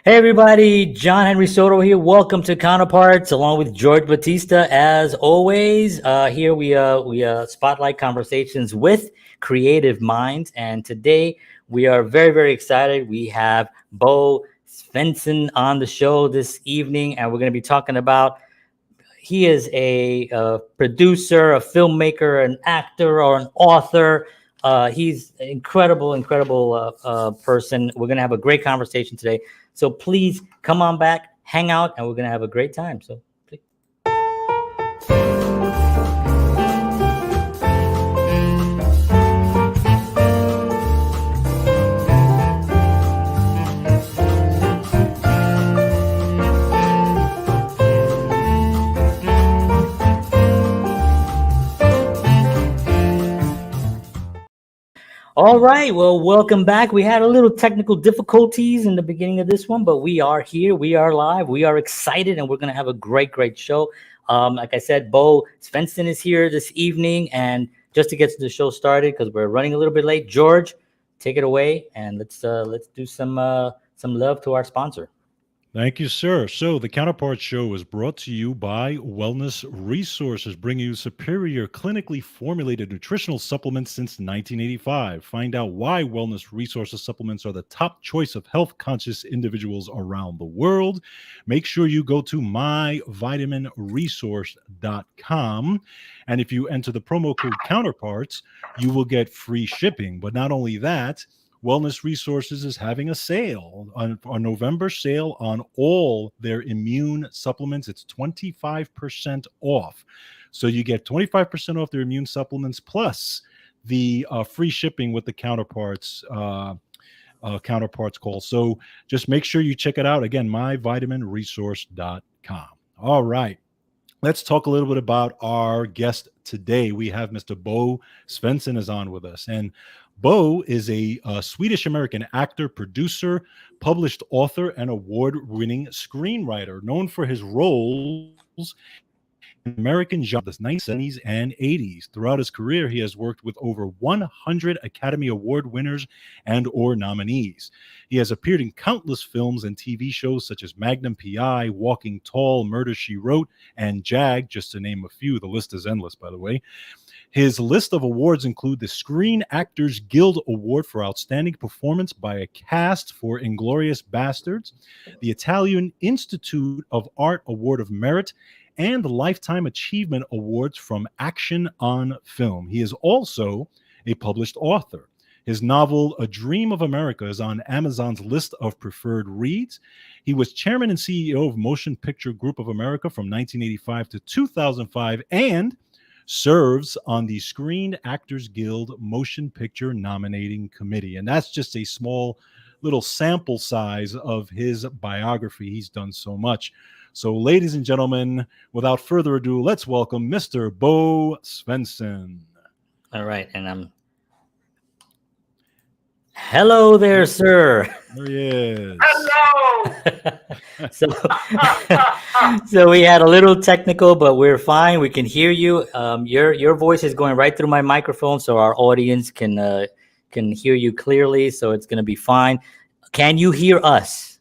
Hey everybody, John Henry Soto here. Welcome to Counterparts, along with George Batista. As always, here we spotlight conversations with creative minds, and today we are very, very excited. We have Bo Svensson on the show this evening, and we're going to be talking about. He is a producer, a filmmaker, an actor, or an author. He's an incredible person. We're going to have a great conversation today. So please come on back, hang out, and we're going to have a great time. So please. All right, well, welcome back. We had a little technical difficulties in the beginning of this one, but we are here. We are live. We are excited, and we're going to have a great show. Like I said, Bo Svensson is here this evening, and just to get the show started, because we're running a little bit late, George, take it away, and let's do some love to our sponsor. Thank you, sir. So the Counterparts Show is brought to you by Wellness Resources, bringing you superior clinically formulated nutritional supplements since 1985. Find out why Wellness Resources supplements are the top choice of health-conscious individuals around the world. Make sure you go to myvitaminresource.com. And if you enter the promo code Counterparts, you will get free shipping. But not only that, Wellness Resources is having a sale, a November sale on all their immune supplements. It's 25% off. So you get 25% off their immune supplements plus the free shipping with the Counterparts call. So just make sure you check it out. Again, myvitaminresource.com. All right. Let's talk a little bit about our guest today. We have Mr. Bo Svensson is on with us. And Bo is a Swedish-American actor, producer, published author, and award-winning screenwriter, known for his roles in American genres in the 1970s and 80s. Throughout his career, he has worked with over 100 Academy Award winners and or nominees. He has appeared in countless films and TV shows such as Magnum P.I., Walking Tall, Murder, She Wrote, and JAG, just to name a few. The list is endless, by the way. His list of awards include the Screen Actors Guild Award for Outstanding Performance by a Cast for Inglourious Bastards, the Italian Institute of Art Award of Merit, and the Lifetime Achievement Awards from Action on Film. He is also a published author. His novel, A Dream of America, is on Amazon's list of preferred reads. He was chairman and CEO of Motion Picture Group of America from 1985 to 2005 and serves on the Screen Actors Guild Motion Picture Nominating Committee. And that's just a small little sample size of his biography. He's done so much. So, ladies and gentlemen, without further ado, let's welcome Mr. Bo Svensson. All right, and hello there, sir. There he is. Hello. So we had a little technical, but we're fine. We can hear you. Your voice is going right through my microphone, so our audience can hear you clearly. So it's going to be fine. Can you hear us?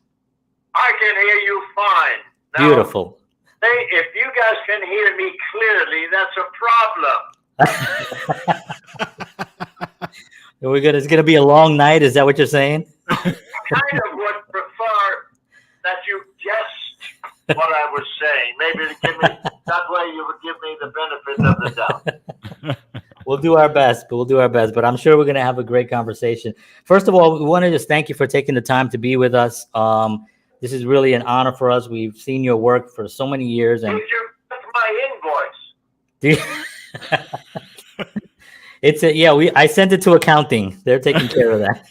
I can hear you fine. Now, beautiful. if you guys can hear me clearly, that's a problem. It's gonna be a long night. Is that what you're saying? I kind of would prefer that you guessed what I was saying. Maybe that way you would give me the benefit of the doubt. We'll do our best, but I'm sure we're going to have a great conversation. First of all, we want to just thank you for taking the time to be with us. This is really an honor for us. We've seen your work for so many years. And that's my invoice. I sent it to accounting. They're taking care of that.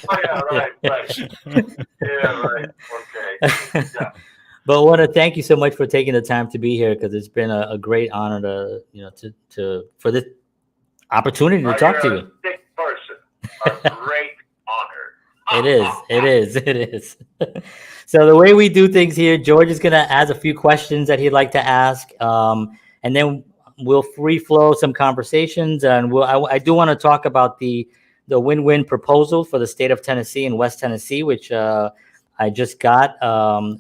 Oh, yeah, right. Yeah, right. Okay. Yeah. But I want to thank you so much for taking the time to be here, because it's been a great honor for this opportunity to talk to you. A big person. A great honor. It is. So the way we do things here, George is going to ask a few questions that he'd like to ask, and then we'll free flow some conversations. And I do want to talk about the win-win proposal for the state of Tennessee and West Tennessee, which I just got.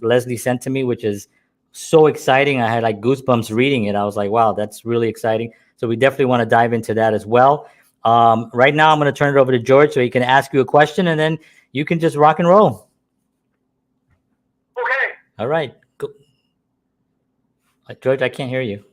Leslie sent to me, which is so exciting. I had like goosebumps reading it. I was like, wow, that's really exciting. So we definitely want to dive into that as well. Right now, I'm going to turn it over to George so he can ask you a question, and then you can just rock and roll. Okay. All right. Go. George, I can't hear you.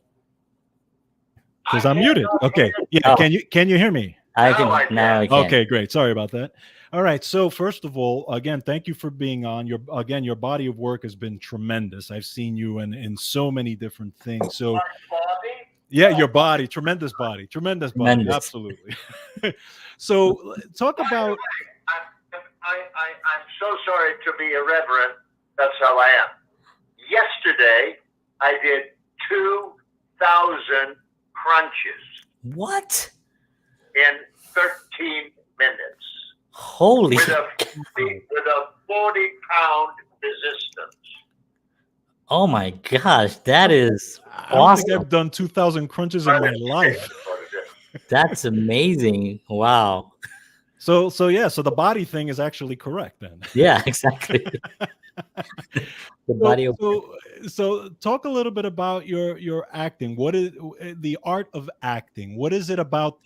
Because I'm muted. Okay. Yeah. Oh. Can you hear me? I can. Now I can. Okay, great. Sorry about that. All right. So first of all, again, thank you for being on. Your body of work has been tremendous. I've seen you in so many different things. So My body? yeah, your body, tremendous body, tremendous body. Tremendous. Absolutely. So talk about. I'm so sorry to be irreverent. That's how I am. Yesterday, I did 2,000 crunches What? in 13 minutes Holy. with a 40-pound resistance. Oh my gosh, that is I don't awesome. think I've done 2,000 crunches in my life. That's amazing. Wow. So yeah. So the body thing is actually correct then. Yeah, exactly. The body of So talk a little bit about your acting. What is the art of acting? What is it about,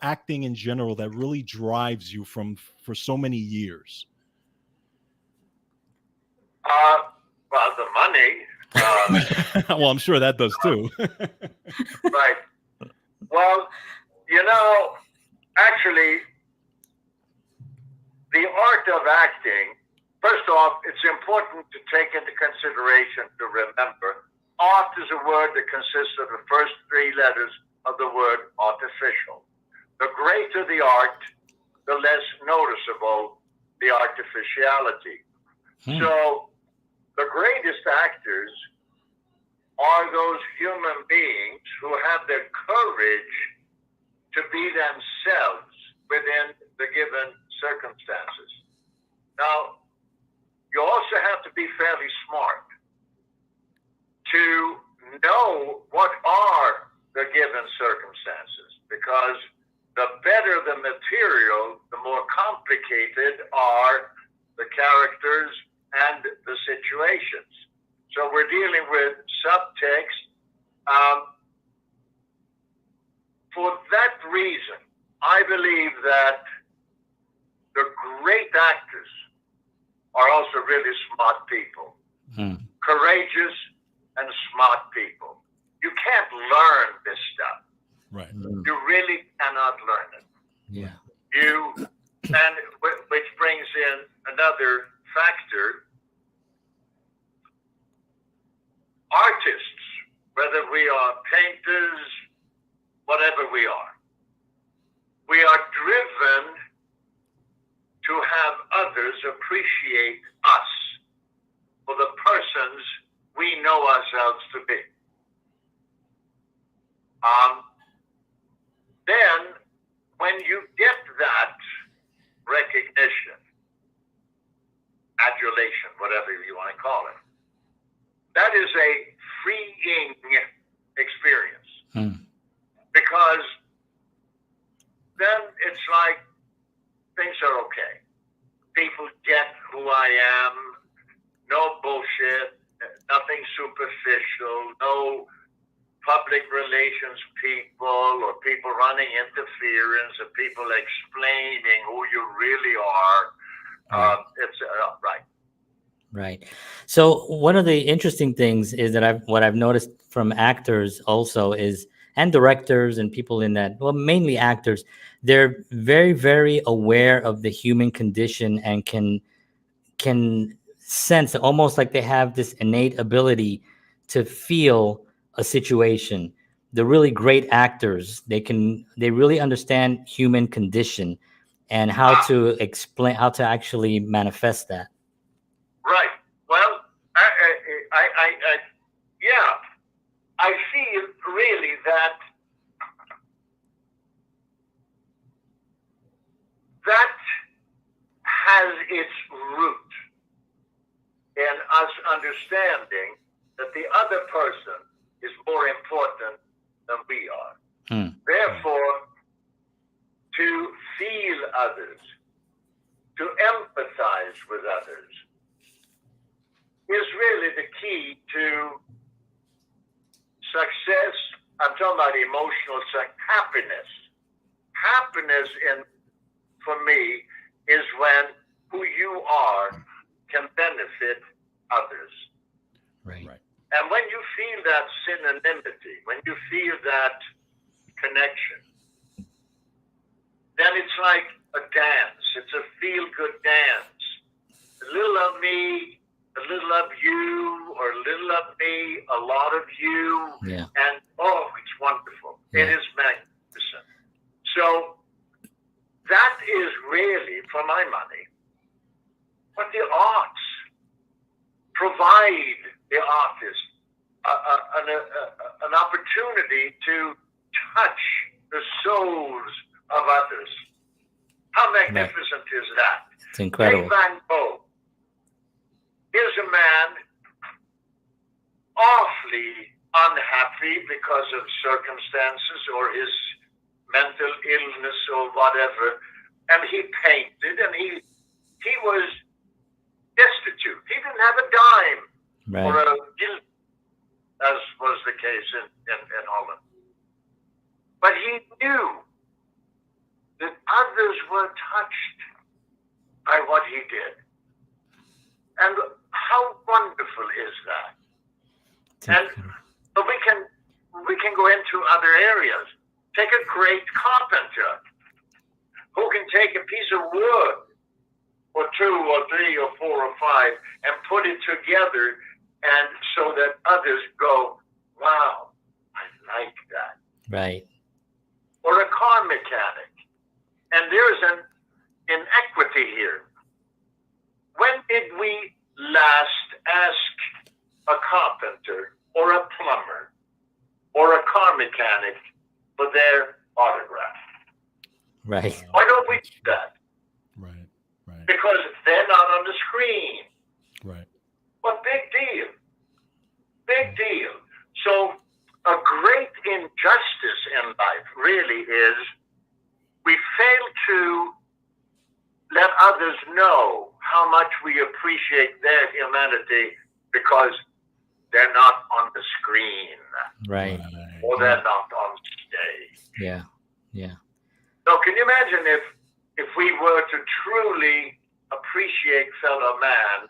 acting in general that really drives you for so many years? Well, the money. Well, I'm sure that does too. Right. Well, actually, the art of acting, first off, it's important to take into consideration to remember, art is a word that consists of the first three letters of the word artificial. The greater the art, the less noticeable the artificiality. So the greatest actors are those human beings who have the courage to be themselves within the given circumstances. Now, you also have to be fairly smart to know what are the given circumstances, because the better the material, the more complicated are the characters and the situations. So we're dealing with subtext. For that reason, I believe that the great actors are also really smart people, courageous and smart people. You can't learn this stuff. Right. You really cannot learn it. Yeah. And which brings in another factor. Artists, whether we are painters, whatever we are driven to have others appreciate us for the persons we know ourselves to be. Then, when you get that recognition, adulation, whatever you want to call it, that is a freeing experience. Because then it's like things are okay. People get who I am, no bullshit, nothing superficial, no public relations people or people running interference or people explaining who you really are. It's right. Right. So one of the interesting things is that what I've noticed from actors also is, and directors and people in that, well, mainly actors, they're very, very aware of the human condition and can sense, almost like they have this innate ability to feel a situation. The really great actors, they really understand human condition and how to explain, how to actually manifest that. Right. Well, I feel really that has its root in us understanding that the other person is more important than we are. Therefore, to feel others, to empathize with others, is really the key to success. I'm talking about emotional happiness. Happiness, for me, is when who you are can benefit others. Right. And when you feel that synonymity, when you feel that connection, then it's like a dance. It's a feel-good dance. A little of me, a little of you, or a little of me, a lot of you. Yeah. And, oh, it's wonderful. Yeah. It is magnificent. So that is really, for my money, what the arts provide the artist an opportunity to touch the souls of others. How magnificent is that? It's incredible. Take Van Gogh. Here's a man awfully unhappy because of circumstances or his mental illness or whatever, and he painted, and he was destitute. He didn't have a dime or a guilt, as was the case in Holland. But he knew that others were touched by what he did. And how wonderful is that? And but we can go into other areas. Take a great carpenter who can take a piece of wood or two or three or four or five and put it together, and so that others go, wow, I like that. Right. Or a car mechanic. And there's an inequity here. When did we last ask a carpenter or a plumber or a car mechanic for their autograph? Right. Why don't we do that? Right. Because they're not on the screen. Right. Well, big deal. Big deal. So a great injustice in life really is we fail to let others know how much we appreciate their humanity because they're not on the screen. Right. Or they're not on stage. Yeah. So can you imagine if we were to truly appreciate fellow man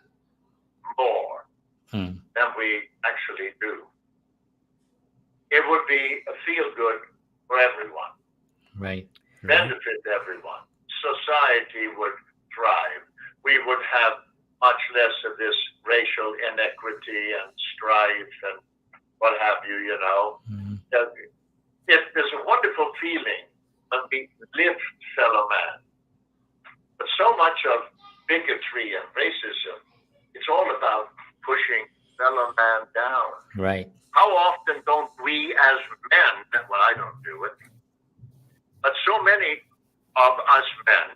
more than we actually do? It would be a feel-good for everyone. Right. Benefit everyone. Society would thrive. We would have much less of this racial inequity and strife and what have you, you know. There's a wonderful feeling when we lift fellow man. But so much of bigotry and racism, it's all about pushing fellow man down. Right. How often don't we as men, well, I don't do it, but so many of us men,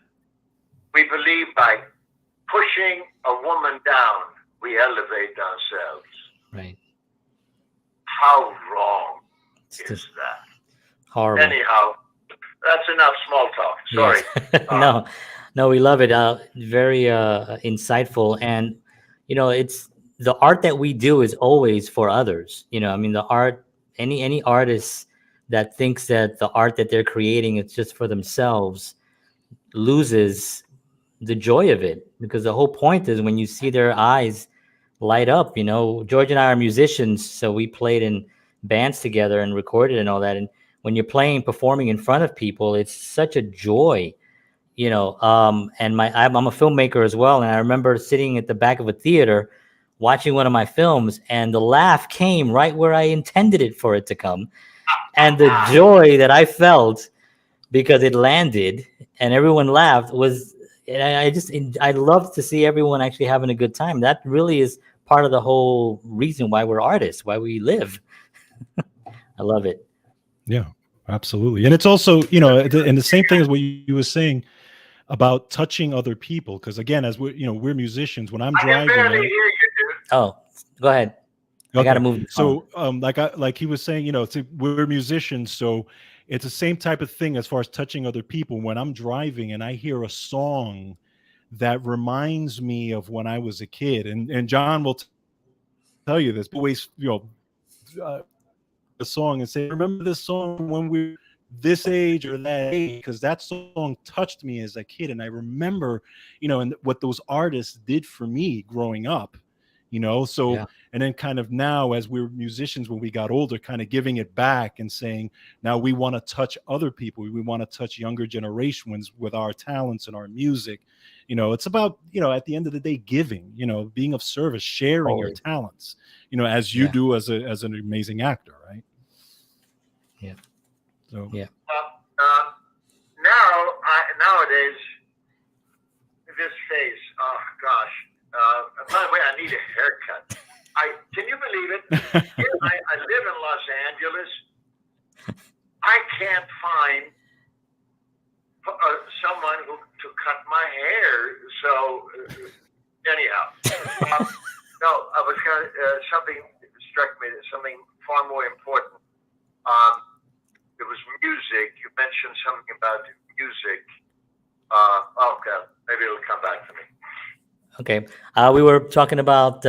we believe by pushing a woman down, we elevate ourselves. Right. How wrong It's is just that? horrible. Anyhow, that's enough small talk. Sorry. Yes. No, we love it. Very insightful. And, it's the art that we do is always for others. I mean, the art, any artist that thinks that the art that they're creating is just for themselves loses the joy of it, because the whole point is when you see their eyes light up. George and I are musicians, so we played in bands together and recorded and all that. And when you're performing in front of people, it's such a joy, and I'm a filmmaker as well. And I remember sitting at the back of a theater watching one of my films, and the laugh came right where I intended it for it to come. And the joy that I felt because it landed and everyone laughed I love to see everyone actually having a good time. That really is part of the whole reason why we're artists, why we live. I love it. Yeah, absolutely. And it's also, and the same thing as what you were saying about touching other people. Because again, as we're musicians, when I'm driving. I can barely hear you, dude. Oh, go ahead. Okay. I got to move. So, like he was saying, we're musicians, so it's the same type of thing as far as touching other people. When I'm driving and I hear a song that reminds me of when I was a kid, and John will tell you this, but always, a song and say, remember this song when we were this age or that age, because that song touched me as a kid. And I remember, and what those artists did for me growing up, so, Yeah. and then kind of now as we're musicians, when we got older, kind of giving it back and saying, now we want to touch other people. We want to touch younger generations with our talents and our music. It's about, at the end of the day, giving, being of service, sharing your talents, as you do as an amazing actor, right? Yeah. So yeah. Nowadays, this face, oh gosh. By the way, I need a haircut. Can you believe it? I live in Los Angeles. I can't find someone to cut my hair. So anyhow, no, I was going to, something struck me, something far more important. It was music. You mentioned something about music. Okay, maybe it'll come back to me. Okay. We were talking about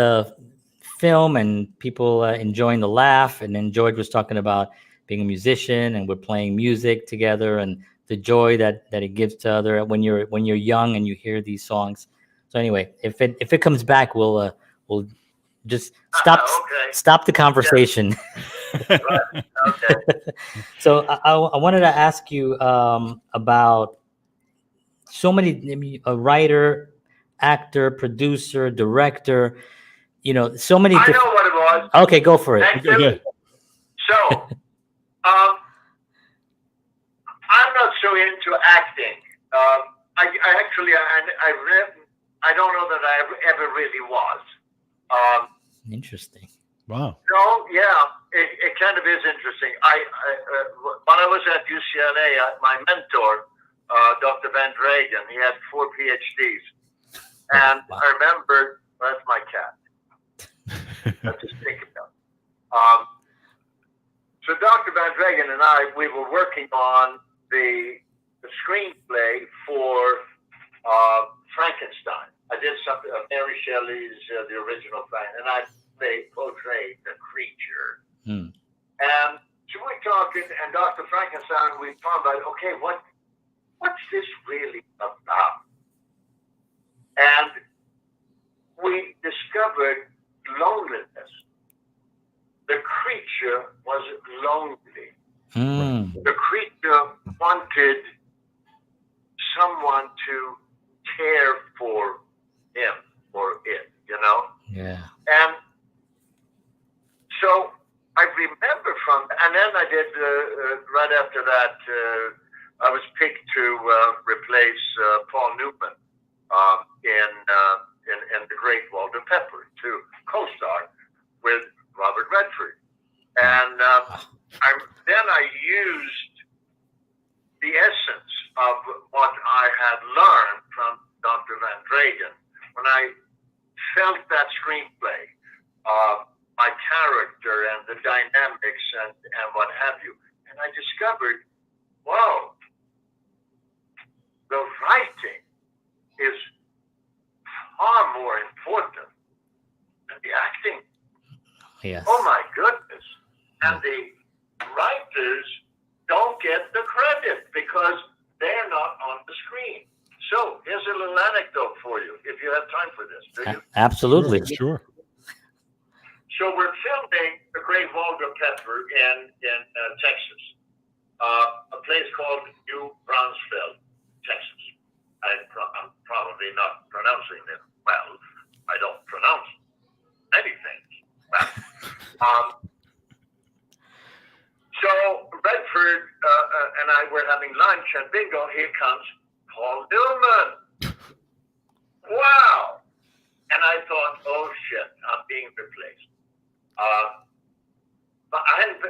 film and people enjoying the laugh, and then George was talking about being a musician, and we're playing music together, and the joy that it gives to other when you're young and you hear these songs. So anyway, if it comes back, we'll just stop the conversation. Yeah. Right. Okay. So I wanted to ask you about so many, a writer, actor, producer, director, so many. I know what it was. Okay, go for it. Okay. So, I'm not so into acting. I don't know that I ever really was. Interesting. Wow. No, yeah, it kind of is interesting. When I was at UCLA, my mentor, Dr. Van Dragen, he had 4 PhDs. And wow. I remember, that's my cat. Let's just think about it. So Dr. Van Dragen and we were working on the screenplay for Frankenstein. I did something of Mary Shelley's the original Frankenstein, and I portrayed the creature. And so we're talking, and Dr. Frankenstein, we talked about, okay, what's this really about? And we discovered loneliness. The creature was lonely. The creature wanted someone to care for him or it, Yeah. And so I remember and then I did, right after that, I was picked to replace Paul Newman in The Great Walter Pepper, to co-star with Robert Redford. And then I used the essence of what I had learned from Dr. Van Dragen. When I felt that screenplay, my character and the dynamics and what have you, and I discovered, whoa, the writing is far more important than the acting. Yes. Oh my goodness. And the writers don't get the credit because they're not on the screen. So here's a little anecdote for you, if you have time for this. Do you? Absolutely. Sure. So we're filming The Great Walter Pepper in Texas, a place called New Braunfels, Texas. I'm probably not pronouncing it well. I don't pronounce anything well. So Redford and I were having lunch, and bingo, here comes Paul Newman. Wow! And I thought, oh shit, I'm being replaced. But I hadn't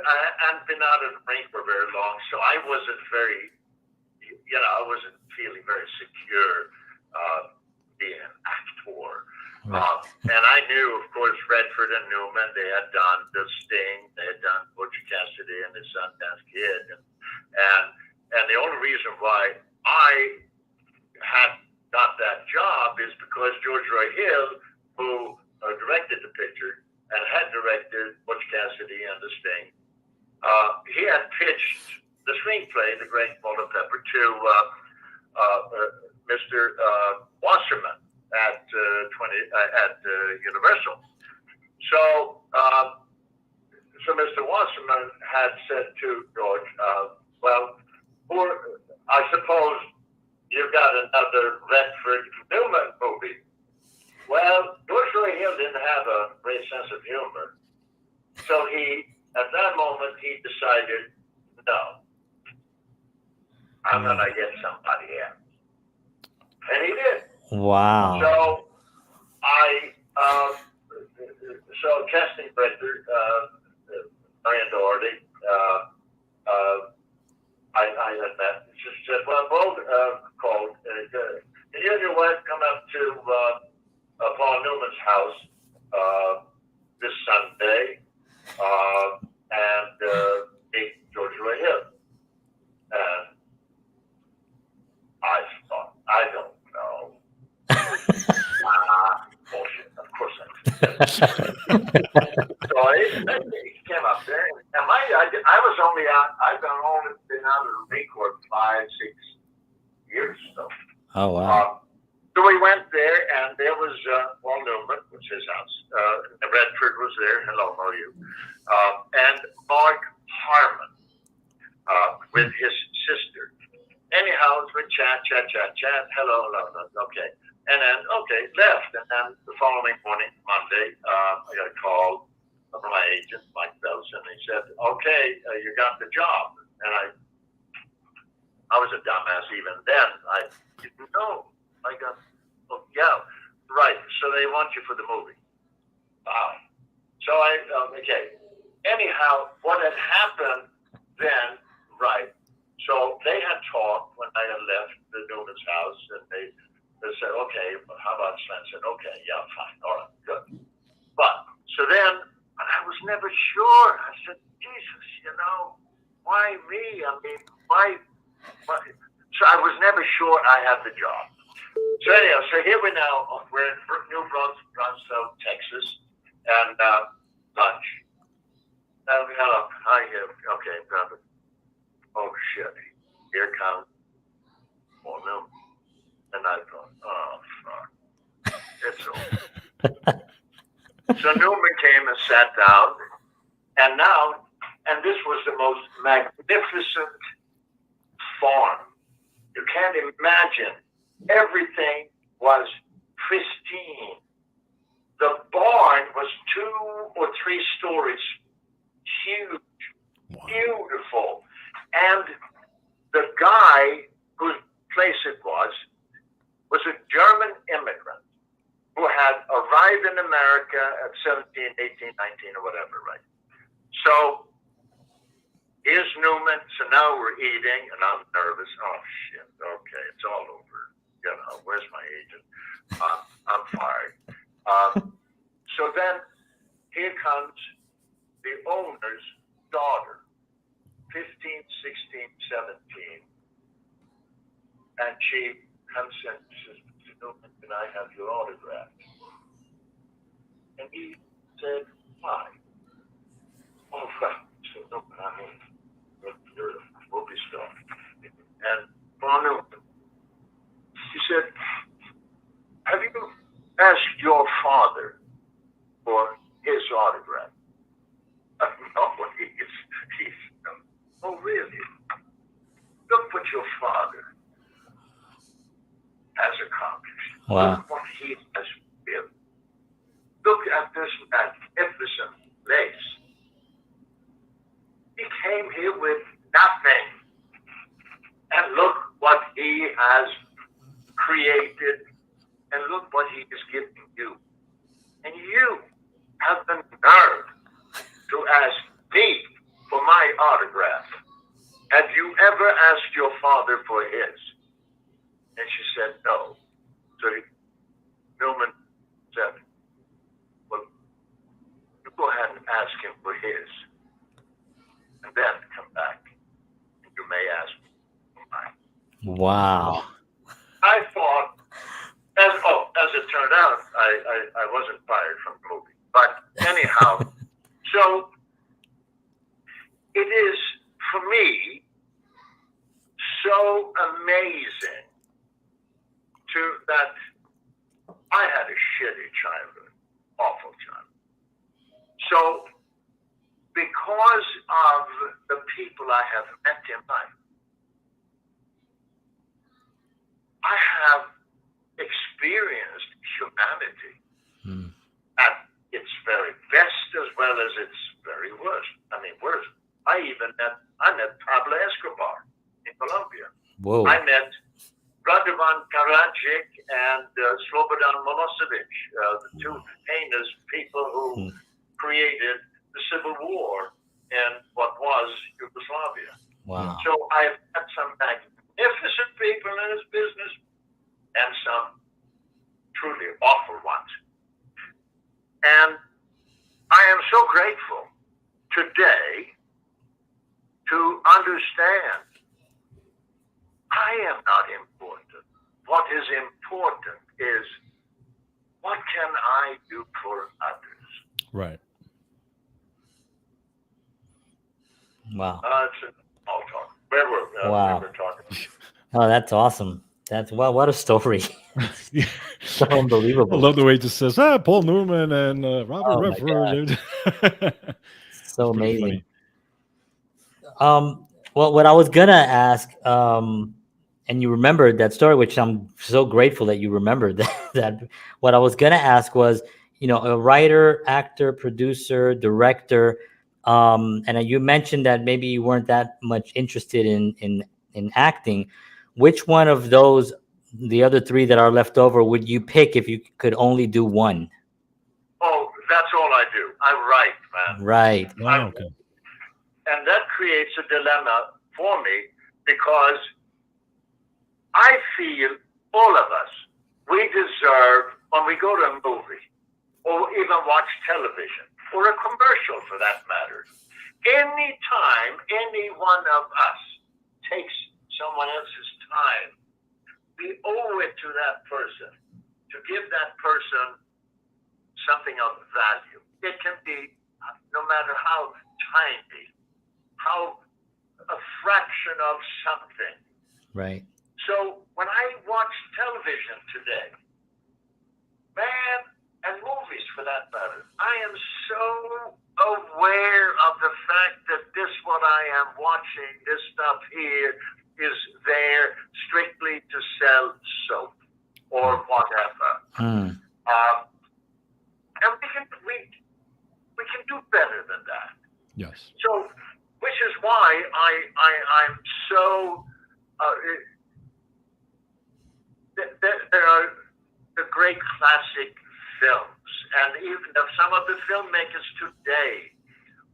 been out of the Marine Corps very long, so I wasn't very, I wasn't feeling very secure being an actor. Right. And I knew, of course, Redford and Newman, they had done The Sting, they had done Butch Cassidy and the Sundance Kid. And the only reason why I had got that job is because George Roy Hill, who directed the picture and had tremendous thing. He had pitched the screenplay, The Great Walter Pepper, to Mr. Wasserman at Universal. So Mr. Wasserman had said to George, well, I suppose you've got another Redford Newman movie. Well, George Roy Hill didn't have a great sense of humor. So at that moment, he decided, no, I'm going to get somebody else. And he did. Wow. So casting director, Marian Doherty, I had met. She said, well, Bo called. Can you and your wife come up to Paul Newman's house this Sunday and meet George Roy Hill? And I thought, I don't know. Bullshit. Of course I did. So he came up there, and I was only out. I've only been out of the Marine Corps 5-6 years. So. Oh wow. So we went there, and there was Paul Newman, was his house. Redford was there. Hello, how are you? And Mark Harmon with his sister. Anyhow, we chat. Hello. Okay. And then, left. And then the following morning, Monday, I got a call from my agent, Mike Belson. He said, okay, you got the job. And I was a dumbass even then. I didn't know. I got, yeah, right. So they want you for the movie. Wow. So anyhow, what had happened then, right. So they had talked when I had left the Newman's house, and they said, okay, how about Svensson? Okay, yeah, fine, all right, good. But, so then, I was never sure. I said, Jesus, why me? I mean, why? So I was never sure I had the job. So anyhow, here we're in New Brunswick, Texas, and lunch. And hello, hi, okay, brother. Oh, shit, here comes more Newman. And I thought, oh, fuck, it's over. So Newman came and sat down, and this was the most magnificent farm. You can't imagine. Everything was pristine. The barn was 2 or 3 stories, huge, wow. Beautiful. And the guy whose place it was a German immigrant who had arrived in America at 17, 18, 19, or whatever, right? So here's Newman. So now we're eating, and I'm nervous. Oh, shit. Okay, it's all over. Where's my agent? I'm fired. So then here comes the owner's daughter, 15, 16, 17. And she comes and says, Newman, can I have your autograph? And he said, why? Oh, well, so Newman, I mean, you're a movie star. And Paul Newman, he said, have you asked your father for his autograph? No, he's oh, really? Look what your father has accomplished. Wow. Look what he has built. Look at this magnificent place. He came here with nothing. And look what he has created. And look what he is giving you. And you have the nerve to ask me for my autograph. Have you ever asked your father for his? And she said, no. So Newman said, well, you go ahead and ask him for his. And then come back. And you may ask me for mine. Wow. I thought, as it turned out, I wasn't fired from the movie. But anyhow, so it is, for me, so amazing that I had a shitty childhood, awful childhood. So, because of the people I have met in life, I have experienced humanity at its very best as well as its very worst. I mean, worst. I met Pablo Escobar in Colombia. Whoa. I met Radovan Karadzic and Slobodan Milosevic, the two heinous people who created the civil war in what was Yugoslavia. Wow. So I've met some magnificent people in this business and some truly awful ones. And I am so grateful today to understand I am not important. What is important is what can I do for others? Right. Wow. It's an all talk. Where were we? Wow. We were talking. Oh, that's awesome. That's what a story. So I unbelievable. love the way he just says, Paul Newman and Robert Oh, my Redford. So It's pretty amazing. funny. Well, what I was gonna ask, and you remembered that story, which I'm so grateful that you remembered that. What I was gonna ask was, a writer, actor, producer, director, and you mentioned that maybe you weren't that much interested in acting. Which one of those, the other three that are left over, would you pick if you could only do one? Oh, that's all I do. I write, man. Right. Wow, okay. And that creates a dilemma for me because I feel all of us, we deserve, when we go to a movie or even watch television or a commercial for that matter, any time any one of us takes someone else's time, we owe it to that person to give that person something of value. It can be no matter how tiny, how a fraction of something. Right. So when I watch television today, man, and movies for that matter, I am so aware of the fact that what I am watching, this stuff here, is there strictly to sell soap or whatever. And we can do better than that. Yes. So, which is why I'm so. There are the great classic films, and even some of the filmmakers today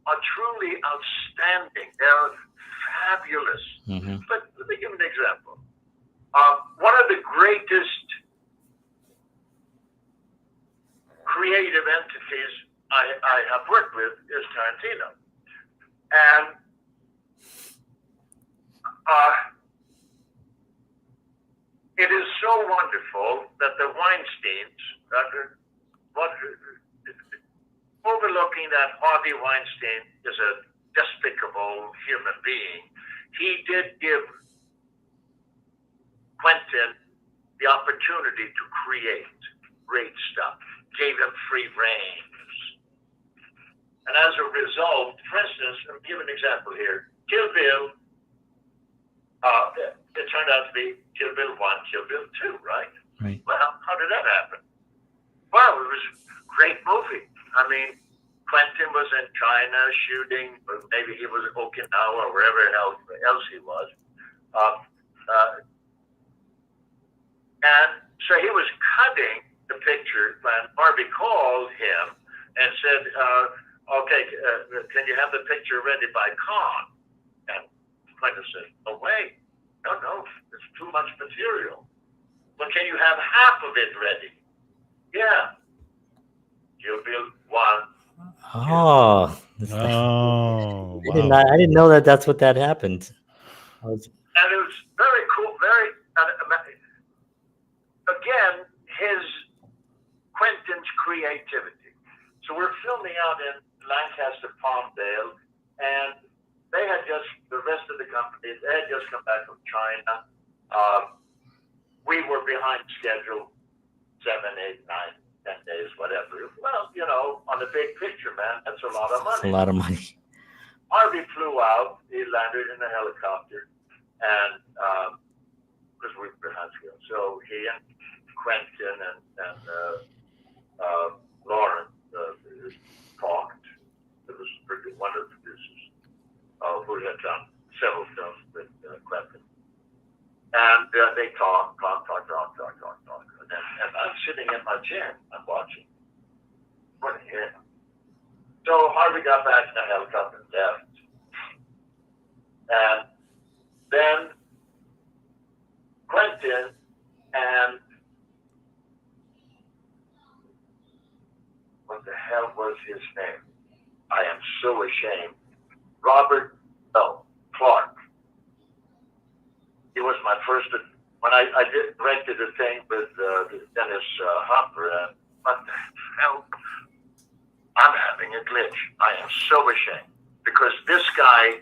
are truly outstanding. They're fabulous. But let me give an example. One of the greatest creative entities I have worked with is Tarantino. And it is so wonderful that the Weinsteins, overlooking that Harvey Weinstein is a despicable human being, he did give Quentin the opportunity to create great stuff, gave him free rein. And as a result, for instance, let me give an example here. Kill Bill, it turned out to be Kill Bill 1, Kill Bill 2, right? Right. Well, how did that happen? Well, it was a great movie. I mean, Quentin was in China shooting, or maybe he was in Okinawa or wherever else he was. And so he was cutting the picture when Harvey called him and said, okay, can you have the picture ready by Khan? And Quentin said, no way. No, it's too much material. But can you have half of it ready? Yeah. Kill Bill 1. Oh. Oh, I wow. didn't know that that's what that happened. And it was very cool, again, Quentin's creativity. So we're filming out in Lancaster, Palmdale, and the rest of the company, they had just come back from China. We were behind schedule 7, 8, 9, 10 days, whatever. Well, you know, on the big picture, man, that's a lot of money. It's a lot of money. Harvey flew out. He landed in a helicopter, and because we were behind schedule, so he and Quentin and Lauren talked. It was one of the producers who had done several films with Quentin. And they talk. And I'm sitting in my chair. I'm watching. What the hell? So Harvey got back in the helicopter and left. And then Quentin and what the hell was his name? I am so ashamed. Clark. He was my first, when I rented a thing with Dennis Hopper, and what the hell? I'm having a glitch. I am so ashamed. Because this guy,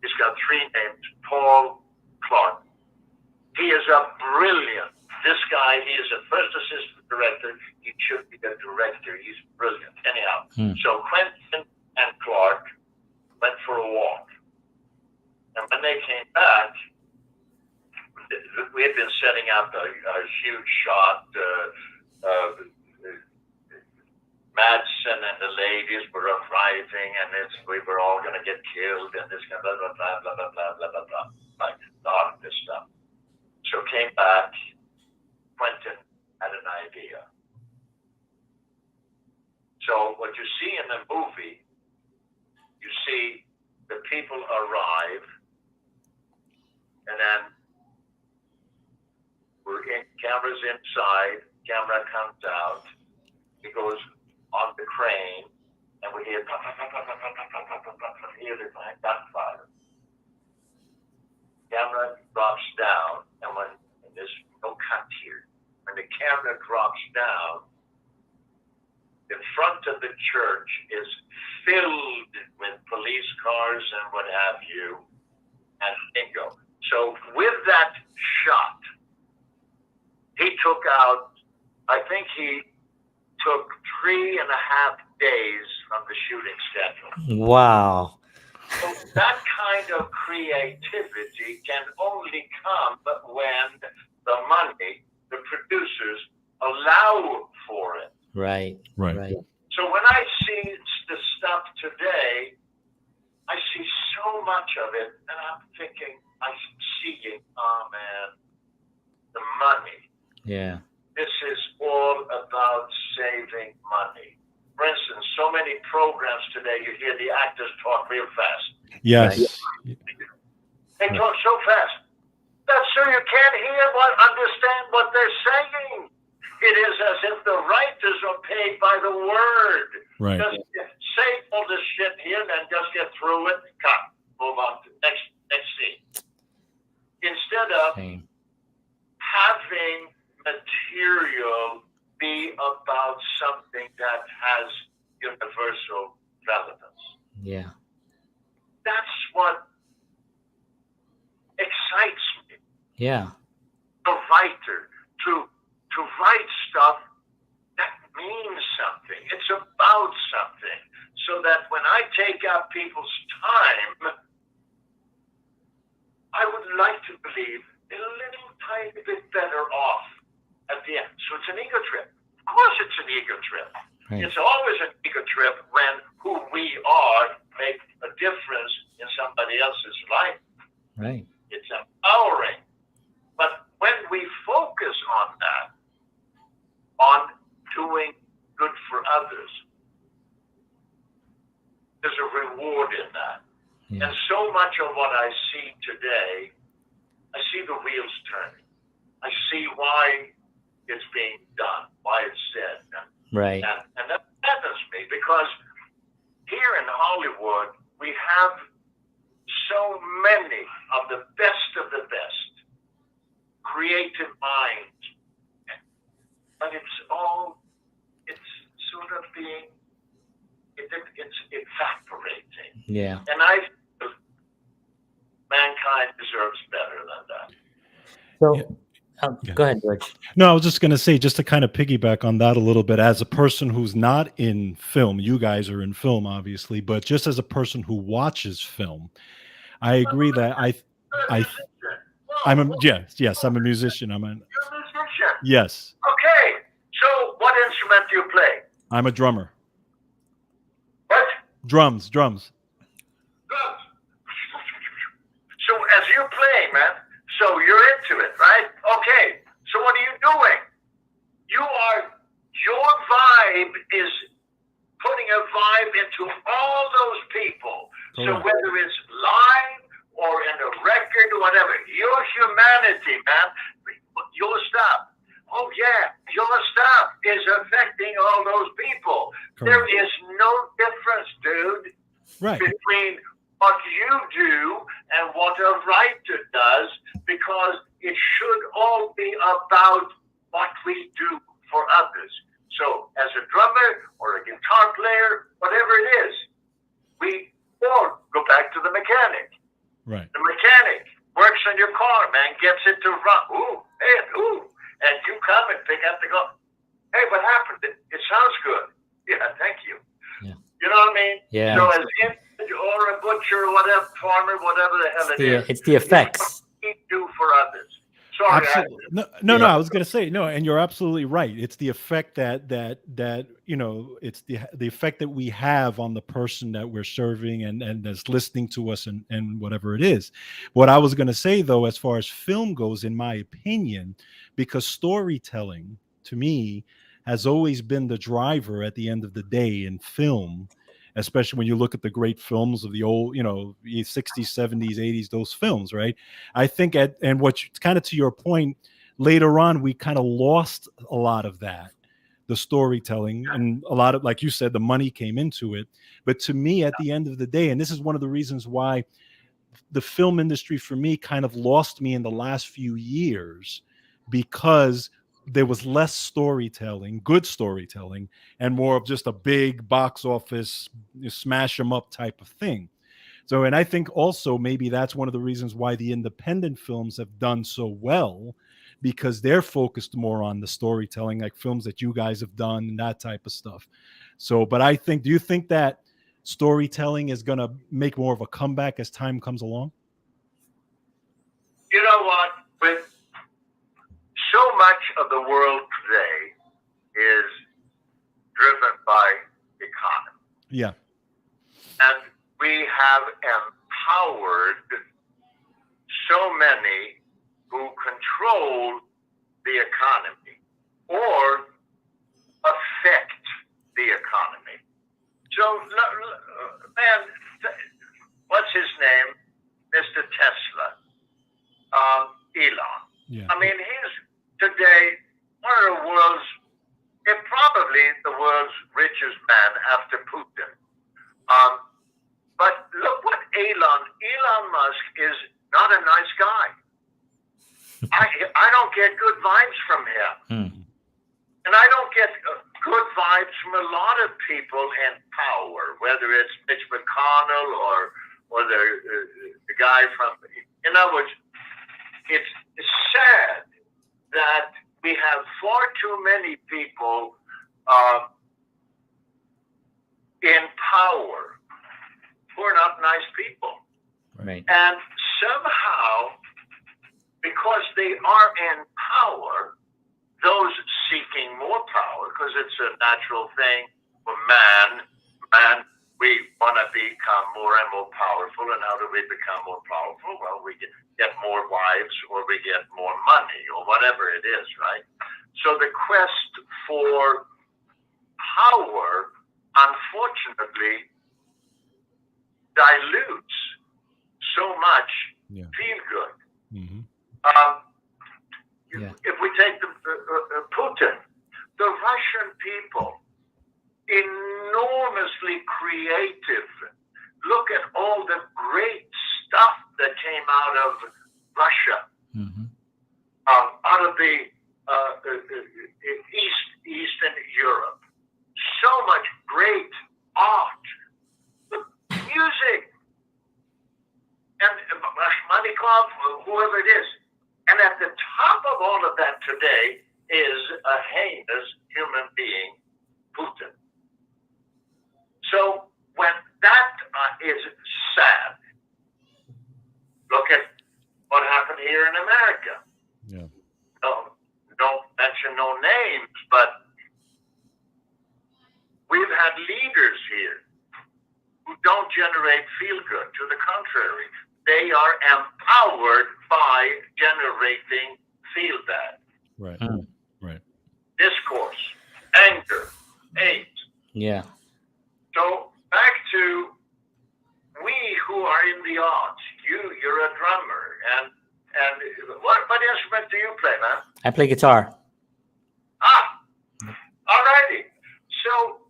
he's got 3 names, Paul Clark. He is a brilliant, this guy, he is a first assistant director. He should be a director. He's brilliant. Anyhow, so Quentin and Clark went for a walk. And when they came back, we had been setting up a huge shot. Madsen and the ladies were arriving, and we were all going to get killed, and this kind of blah, blah, blah, blah, blah, blah, blah, blah, like a lot of this stuff. So came back, Quentin had an idea. So what you see in the movie, you see the people arrive, and then camera's inside, camera comes out, he goes on the crane, and we hear the gunfire. Camera drops down, and there's no cut here. When the camera drops down, the front of the church is filled with police cars and what have you, and bingo. So with that shot, he took out, I think he took 3.5 days from the shooting schedule. Wow. So that kind of creativity can only come when the money, the producers allow for it. Right. So when I see the stuff today, I see so much of it, and I'm thinking, I'm seeing, oh man, the money. Yeah. This is all about saving money. For instance, so many programs today, you hear the actors talk real fast. Yes. Right. They talk so fast. That's so you can't understand what they're saying. It is as if the writers are paid by the word. Right. Just say all this shit here and then just get through it. Cut. Move on to next scene. Instead of having material be about something that has universal relevance. Yeah. That's what excites me. Yeah. A writer to write stuff that means something. It's about something. So that when I take up people's time, I would like to believe they're a little tiny bit better off at the end. So it's an ego trip. Of course it's an ego trip. Right. It's always an ego trip when who we are make a difference in somebody else's life. Right. It's empowering. But when we focus on that, on doing good for others, there's a reward in that. Yeah. And so much of what I see today, I see the wheels turning. I see why it's being done, why it's said. Right. And that saddens me because here in Hollywood, we have so many of the best creative minds. But it's sort of being, it's evaporating. Yeah. And I feel mankind deserves better than that. So, go ahead, George. No, I was just going to say, just to kind of piggyback on that a little bit, as a person who's not in film, you guys are in film, obviously, but just as a person who watches film, I agree that I'm a musician. You're a musician. Yes. Okay. So what instrument do you play? I'm a drummer. What? Drums. Drums. So as you play, man, so you're into it, right? Okay. So what are you doing? Your vibe is putting a vibe into all those people. So whether it's live or in a record or whatever, your humanity, man, your stuff. Oh yeah, your stuff is affecting all those people. Correct. There is no difference, dude, between what you do and what a writer does, because it should all be about what we do for others. So as a drummer or a guitar player, whatever it is, we all go back to the mechanic. Right. The mechanic works on your car, man, gets it to run. Ooh, hey, ooh. And you come and pick up the gun. Hey, what happened? It sounds good. Yeah, thank you. Yeah. You know what I mean? Yeah. So as or a butcher or whatever, farmer, whatever the hell it is. It's the effects. It's what we do for others. Sorry. Absolutely. No, I was going to say, no, and you're absolutely right. It's the effect that you know, it's the effect that we have on the person that we're serving and that's listening to us and whatever it is. What I was going to say, though, as far as film goes, in my opinion, because storytelling to me has always been the driver at the end of the day in film, especially when you look at the great films of the old, you know, 60s, 70s, 80s, those films, right? I think and what kind of to your point, later on, we kind of lost a lot of that, the storytelling, and a lot of, like you said, the money came into it. But to me, at the end of the day, and this is one of the reasons why the film industry for me kind of lost me in the last few years, because there was less storytelling, good storytelling, and more of just a big box office, you smash them up type of thing. So, and I think also maybe that's one of the reasons why the independent films have done so well, because they're focused more on the storytelling, like films that you guys have done and that type of stuff. So, but I think, do you think that storytelling is going to make more of a comeback as time comes along? You know what? With so much of the world today is driven by economy. Yeah. And we have empowered so many who control the economy or affect the economy. So, man, what's his name? Mr. Tesla. Elon. Yeah. I mean, he's today one of the world's, probably the world's richest man after Putin. But look what Elon Musk is not a nice guy. I don't get good vibes from him. And I don't get good vibes from a lot of people in power, whether it's Mitch McConnell or the guy from, in other words, it's sad that we have far too many people in power who are not nice people. Right. And somehow, because they are in power, those seeking more power, because it's a natural thing for man, we want to become more and more powerful. And how do we become more powerful? Well, we get more wives, or we get more money, or whatever it is, right? So the quest for power, unfortunately, dilutes so much feel good. Mm-hmm. If we take Putin, the Russian people, enormously creative. Look at all the great stuff that came out of Russia, out of the Eastern Europe. So much great art, music, and above whoever it is. And at the top of all of that today is a heinous human being, Putin. So when that is sad, look at what happened here in America. Yeah. No, don't mention no names, but we've had leaders here who don't generate feel-good. To the contrary, they are empowered by generating feel-bad. Right. Right. Discourse, anger, hate. Yeah. So back to we who are in the arts. You're a drummer, and what instrument do you play, man? I play guitar. Alrighty. So,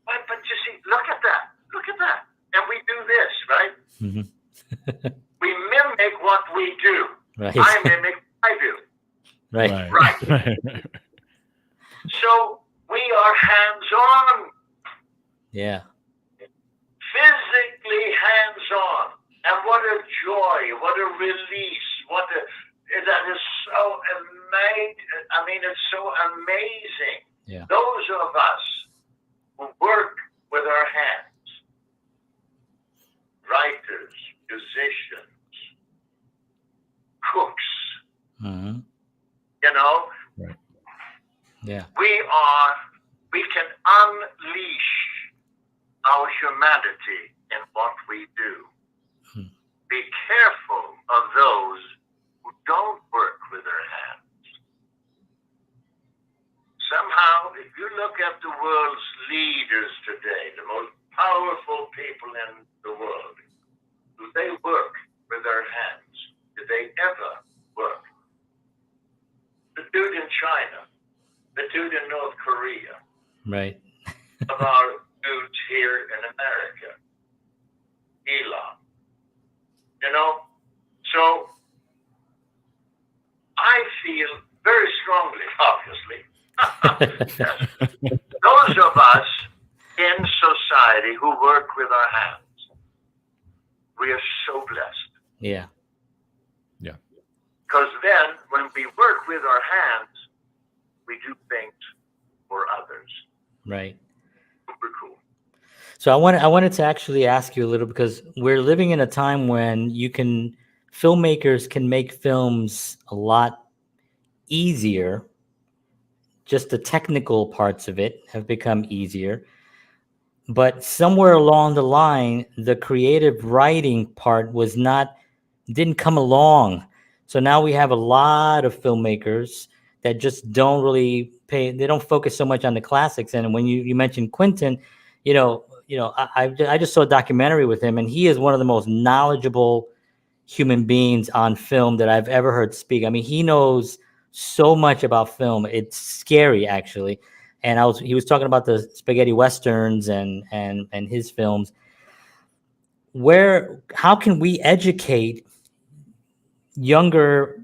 but you see, look at that, and we do this, right? Mm-hmm. We mimic what we do. Right. I mimic what I do. Right. Right. So we are hands-on. Yeah. Physically hands-on. And what a joy, what a release, that is so amazing. I mean, it's so amazing. Yeah. Those of us who work with our hands, writers, musicians, cooks, Mm-hmm. you know, Right. Yeah. we can unleash our humanity in what we do. Be careful of those who don't work with their hands. Somehow, if you look at the world's leaders today, the most powerful people in the world, do they work with their hands? Did they ever work? The dude in China, the dude in North Korea, Right. of our dudes here in America, Elon. You know, so I feel very strongly, obviously, those of us in society who work with our hands, we are so blessed. Yeah. Yeah. Because then when we work with our hands, we do things for others. Right. Super cool. So I wanted to actually ask you a little, because we're living in a time when filmmakers can make films a lot easier. Just the technical parts of it have become easier. But somewhere along the line, the creative writing part didn't come along. So now we have a lot of filmmakers that just don't really they don't focus so much on the classics. And when you mentioned Quentin, I just saw a documentary with him, and he is one of the most knowledgeable human beings on film that I've ever heard speak. I mean, he knows so much about film. It's scary, actually. And he was talking about the spaghetti westerns and his films. How can we educate younger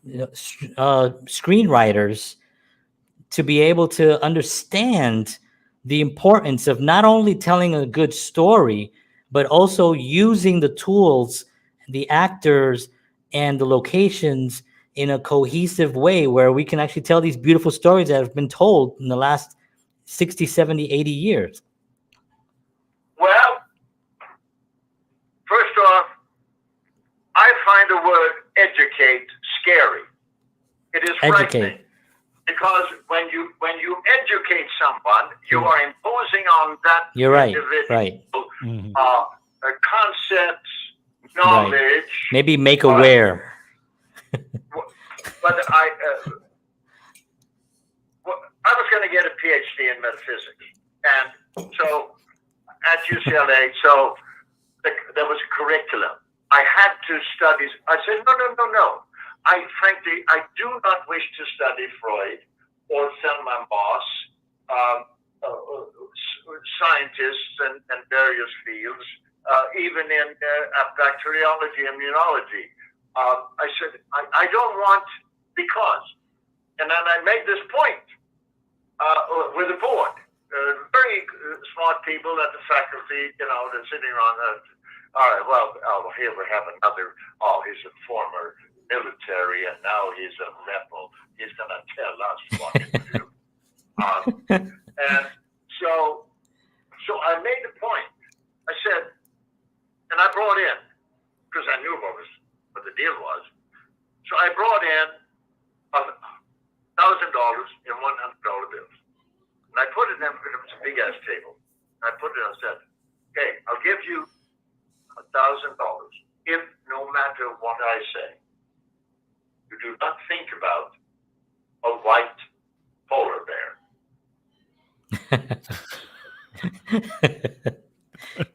screenwriters to be able to understand the importance of not only telling a good story, but also using the tools, the actors, and the locations in a cohesive way where we can actually tell these beautiful stories that have been told in the last 60, 70, 80 years? Well, first off, I find the word educate scary. It is frightening. Because when you educate someone, you are imposing on that individual right. Concepts, knowledge. Right. Maybe make aware. But I was going to get a Ph.D. in metaphysics, and so at UCLA, so there was a curriculum. I had to study. I said, no. Frankly, I do not wish to study Freud or Selma Moss, scientists and various fields, even in bacteriology, immunology. I said, I don't want, because, and then I made this point with the board, very smart people at the faculty, they're sitting around. All right, well, here we have another. Oh, he's a former military, and now he's a rebel. He's going to tell us what to do. And so I made a point. I said, and I brought in, because I knew what the deal was. So I brought in $1,000 in $100 bills. And I put it in, it was a big ass table. And I put it and said, okay, I'll give you $1,000 if no matter what I say, you do not think about a white polar bear.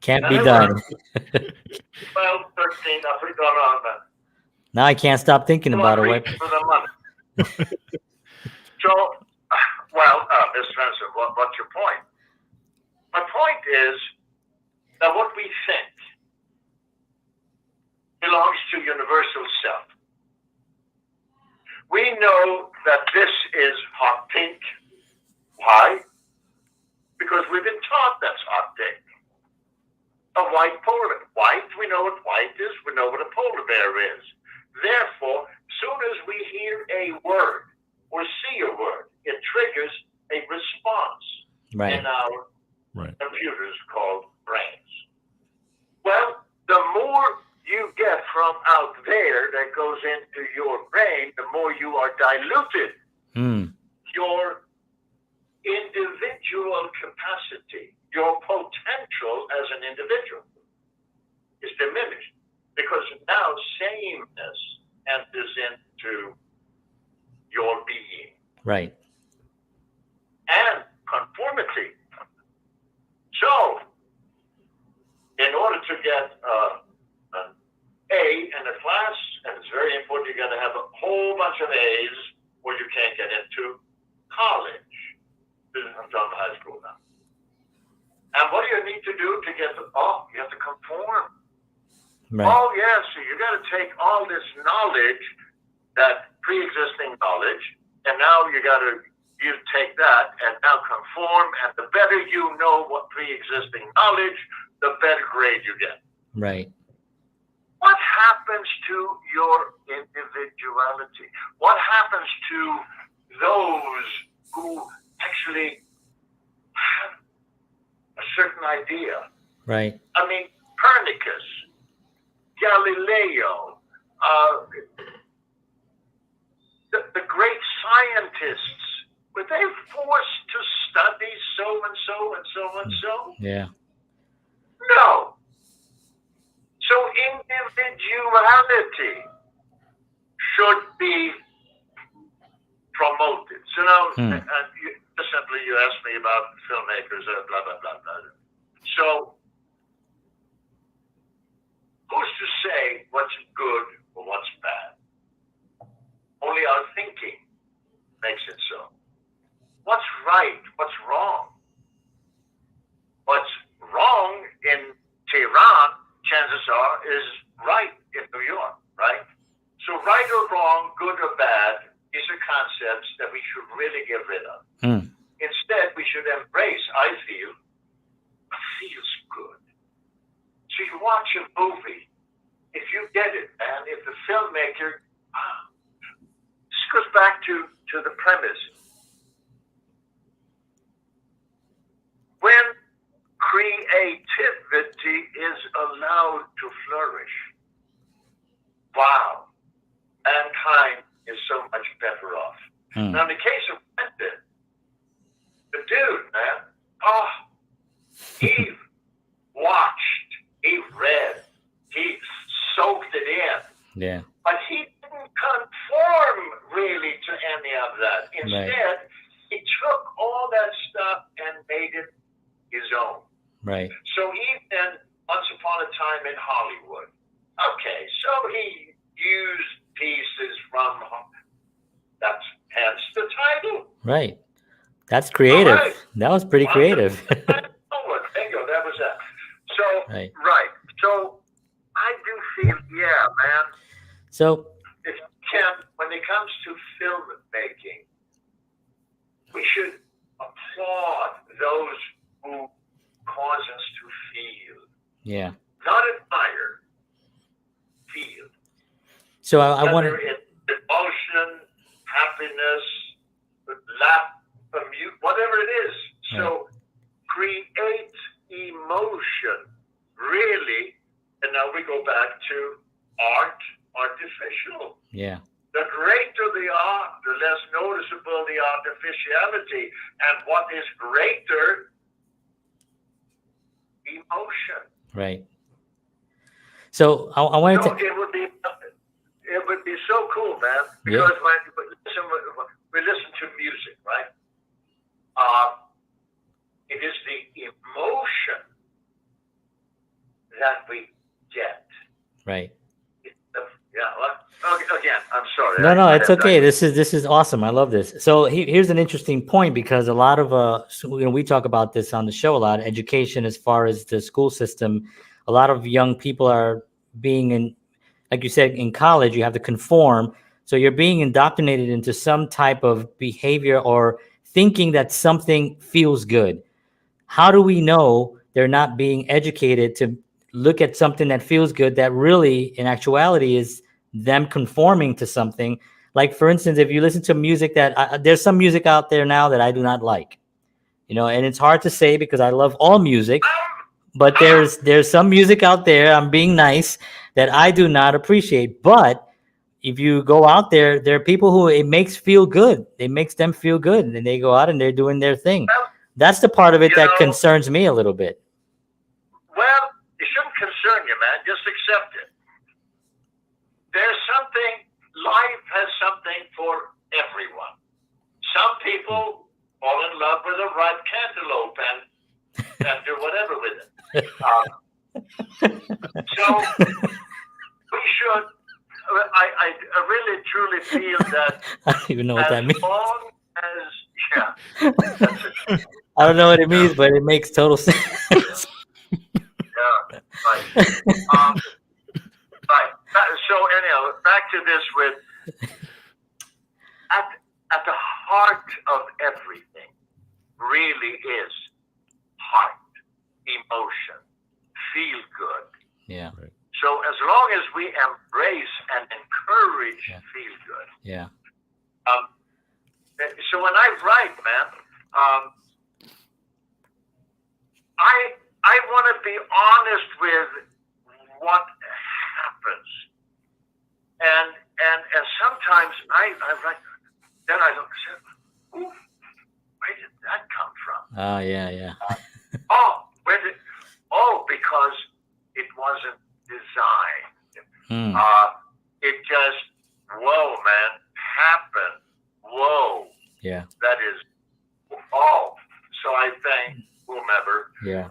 Can't be done. 12, 13, I've gone on that. Now I can't stop thinking about it. Reach for the money. So, well, Ms. Svensson, what's your point? My point is that what we think belongs to universal self. We know that this is hot pink. Why? Because we've been taught that's hot pink. A white polar bear. White, we know what white is. We know what a polar bear is. Therefore, soon as we hear a word or see a word, it triggers a response in our computers called brains. Well, the more you get from out there that goes into your brain, the more you are diluted. Your individual capacity, your potential as an individual is diminished because now sameness enters into your being. Right. And conformity. So, in order to get an A in a class, and it's very important, you got to have a whole bunch of A's or you can't get into college. I'm done with high school now. And what do you need to do to get the, you have to conform. Right. Oh, yeah, so you got to take all this knowledge, that pre-existing knowledge, and now you take that and now conform, and the better you know what pre-existing knowledge, the better grade you get. Right. What happens to your individuality? What happens to those who actually have a certain idea? Right. I mean, Copernicus, Galileo, the great scientists, were they forced to study so and so and so and so? Yeah. No. So individuality should be promoted. So now, and you asked me about filmmakers, blah, blah, blah, blah. So, who's to say what's good or what's bad? Only our thinking makes it so. What's right? What's wrong? What's wrong in Tehran, chances are, is right in New York, right? So right or wrong, good or bad, these are concepts that we should really get rid of. Instead, we should embrace, I feel, what feels good. So you watch a movie, if you get it, and if the filmmaker, this goes back to the premise. When creativity is allowed to flourish, wow, mankind is so much better off. Now, in the case of Quentin, the dude, man, he watched, he read, he soaked it in. Yeah. But he didn't conform really to any of that. Instead, he took all that stuff and made it his own. Right. So even Once Upon a Time in Hollywood, okay, so he used pieces from, that's hence the title. Right. That's creative. Right. That was pretty creative. Bingo, that was that. So, right. So, I do feel, yeah, man. So, if you can, when it comes to filmmaking, we should applaud those who cause us to feel. Yeah. Not admire. So I want whether it's emotion, happiness, laugh, whatever it is. So create emotion, really. And now we go back to art, artificial. Yeah. The greater the art, the less noticeable the artificiality. And what is greater? Emotion. Right. So I wanted to. It would be so cool, man. Because when we listen to music, right? It is the emotion that we get. Right. Again, I'm sorry. No, it's okay. This is awesome. I love this. So here's an interesting point, because a lot of we talk about this on the show a lot. Education, as far as the school system, a lot of young people are being in, like you said, in college. You have to conform, so you're being indoctrinated into some type of behavior or thinking that something feels good. How do we know they're not being educated to look at something that feels good that really, in actuality, is them conforming to something? Like, for instance, if you listen to music that there's some music out there now that I do not like, and it's hard to say because I love all music, but there's some music out there, I'm being nice, that I do not appreciate. But if you go out there, there are people who it makes feel good. It makes them feel good, and they go out and they're doing their thing. That's the part of it that concerns me a little bit. Well, it shouldn't concern you, man. Just accept it. There's something, life has something for everyone. Some people fall in love with a ripe cantaloupe and do whatever with it. So we should, I really truly feel that. I don't even know what that means. As long as, that's it. I don't know what it means, but it makes total sense. Yeah, right. Right. So anyhow, back to this with at the heart of everything really is heart, emotion, feel good. Yeah. Right. So as long as we embrace and encourage feel good. Yeah. So when I write, man, I want to be honest with what happens, and sometimes I write, then I look and say, ooh, where did that come from? Oh, yeah. Because it wasn't designed. It just, whoa, man, happened. Whoa. Yeah. That is, so I thank whomever. Yeah.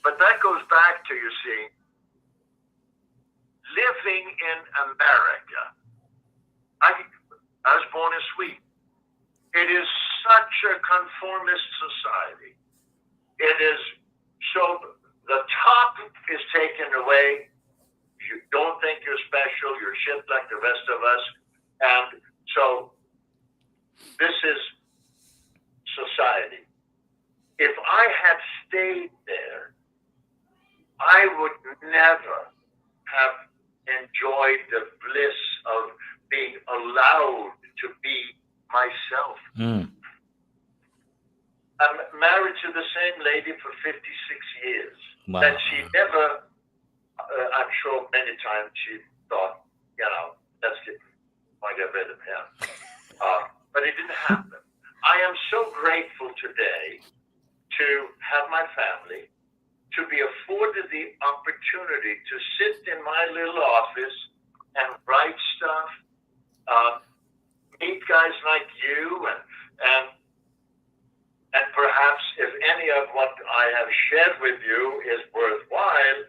But that goes back to, you see, living in America. I was born in Sweden. It is such a conformist society. It is, so the top is taken away. You don't think you're special. You're shit like the rest of us. And so this is society. If I had stayed there, I would never have enjoyed the bliss of being allowed to be myself. I'm married to the same lady for 56 years. Wow. And she never, I'm sure many times she thought, let's get rid of him. But it didn't happen. I am so grateful today to have my family, to be afforded the opportunity to sit in my little office and write stuff, meet guys like you, and perhaps if any of what I have shared with you is worthwhile,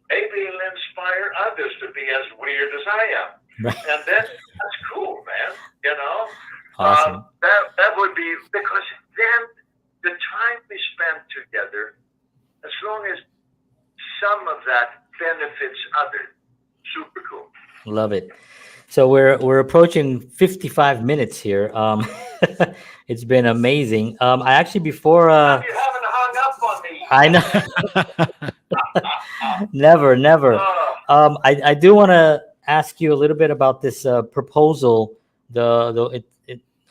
maybe it'll inspire others to be as weird as I am. And that's cool, man. Awesome. That would be, because then the time we spend together, as long as some of that benefits others, super cool. Love it. So we're approaching 55 minutes here. It's been amazing. I actually, before you haven't hung up on me. I know. Never. I do want to ask you a little bit about this proposal, that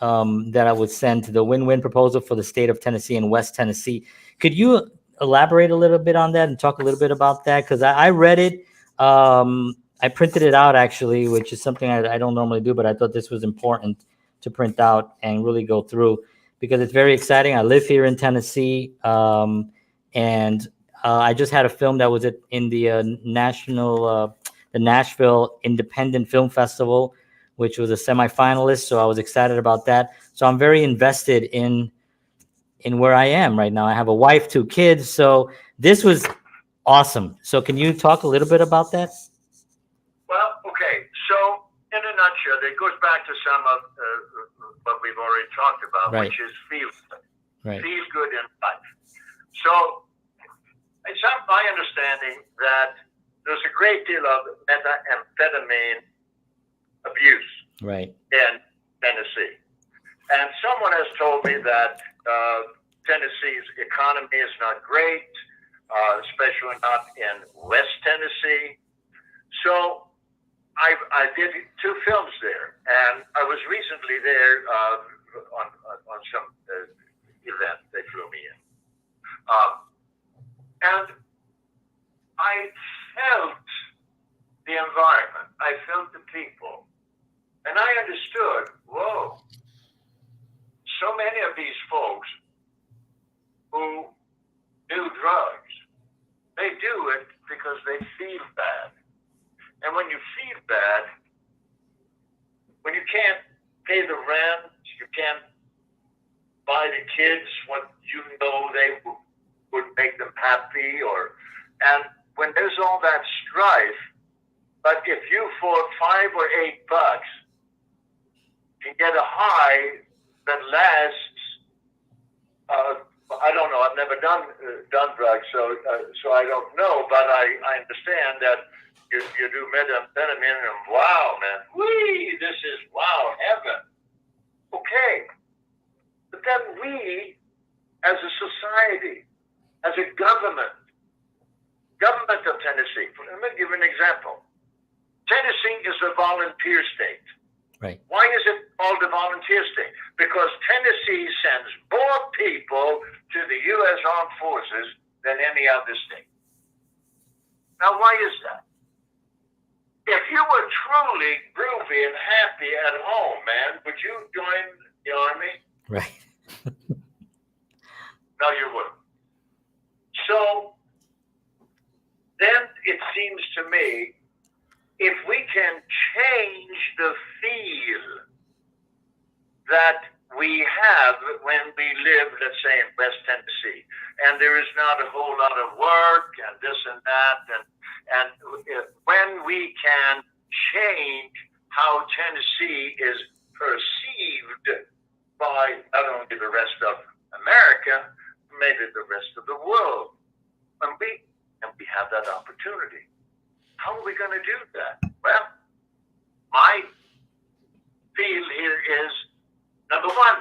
I would send, the win-win proposal for the state of Tennessee and West Tennessee. Could you elaborate a little bit on that and talk a little bit about that? Because I read it. I printed it out, actually, which is something I don't normally do, but I thought this was important to print out and really go through, because it's very exciting. I live here in Tennessee, and I just had a film that was in the the Nashville Independent Film Festival, which was a semifinalist. So I was excited about that. So I'm very invested in where I am right now. I have a wife, 2 kids. So this was awesome. So can you talk a little bit about that? Well, okay. So in a nutshell, it goes back to some of what we've already talked about, Right. which is feel good. Right. Feel good in life. So it's my understanding that there's a great deal of methamphetamine abuse Right. in Tennessee. And someone has told me that Tennessee's economy is not great, especially not in West Tennessee. So I did 2 films there, and I was recently there on some event they flew me in. And I felt the environment, I felt the people, and I understood, whoa, so many of these folks who do drugs, they do it because they feel bad. And when you feel bad, when you can't pay the rent, you can't buy the kids what you know they would make them happy, and when there's all that strife, but if you for $5 or $8 can get a high that lasts, I don't know, I've never done drugs, so I don't know, but I understand that you do methamphetamine and wow, man, whee, this is wow, heaven. Okay, but then we, as a society, as a government of Tennessee, let me give an example. Tennessee is a volunteer state. Right. Why is it called a volunteer state? Because Tennessee sends more people to the U.S. Armed Forces than any other state. Now, why is that? If you were truly groovy and happy at home, man, would you join the Army? Right. No, you wouldn't. So then it seems to me, if we can change the feel that we have when we live, let's say, in West Tennessee, and there is not a whole lot of work and this and that, and when we can change how Tennessee is perceived by not only the rest of America, maybe the rest of the world, and we have that opportunity. How are we going to do that? Well, my feel here is, number one,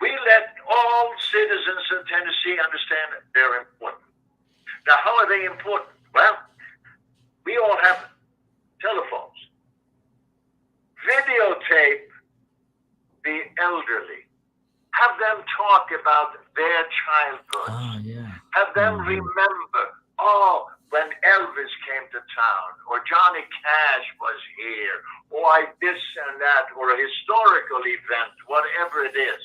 we let all citizens of Tennessee understand that they're important. Now, how are they important? Well, we all have telephones. Videotape the elderly. Have them talk about their childhood. Oh, yeah. Have them remember, when Elvis came to town, or Johnny Cash was here, or this and that, or a historical event, whatever it is.